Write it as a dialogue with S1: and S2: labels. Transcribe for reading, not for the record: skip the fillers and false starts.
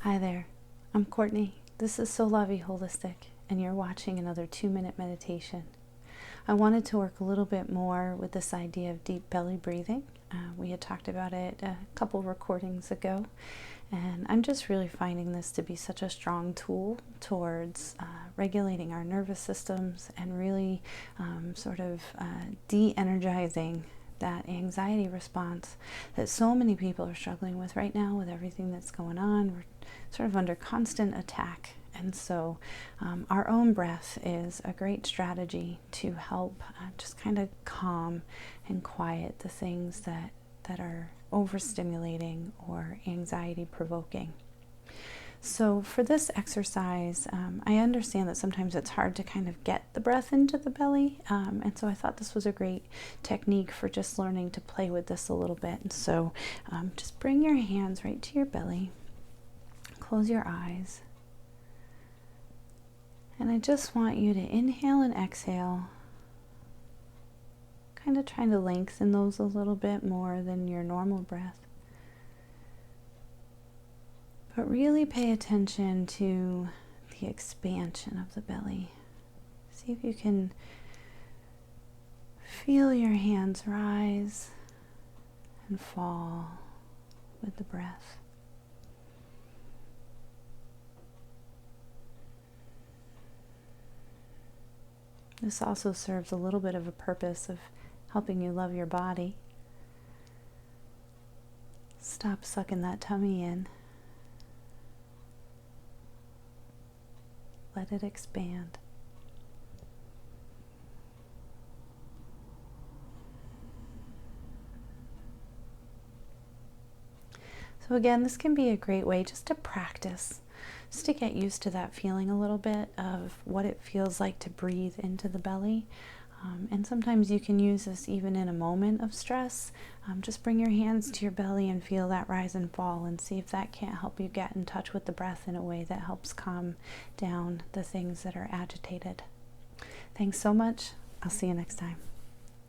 S1: Hi there, I'm Courtney. This is So Lovey Holistic, and you're watching another 2-minute meditation. I wanted to work a little bit more with this idea of deep belly breathing. We had talked about it a couple recordings ago, and I'm just really finding this to be such a strong tool towards regulating our nervous systems and really de-energizing that anxiety response that so many people are struggling with right now with everything that's going on. We're sort of under constant attack, and so our own breath is a great strategy to help just kind of calm and quiet the things that are overstimulating or anxiety provoking. So for this exercise, I understand that sometimes it's hard to kind of get the breath into the belly, and so I thought this was a great technique for just learning to play with this a little bit. And so just bring your hands right to your belly, close your eyes, and I just want you to inhale and exhale, kind of trying to lengthen those a little bit more than your normal breath. But really pay attention to the expansion of the belly. See if you can feel your hands rise and fall with the breath. This also serves a little bit of a purpose of helping you love your body. Stop sucking that tummy in. Let it expand. So again, this can be a great way just to practice, just to get used to that feeling a little bit of what it feels like to breathe into the belly. And sometimes you can use this even in a moment of stress. Just bring your hands to your belly and feel that rise and fall, and see if that can't help you get in touch with the breath in a way that helps calm down the things that are agitated. Thanks so much. I'll see you next time.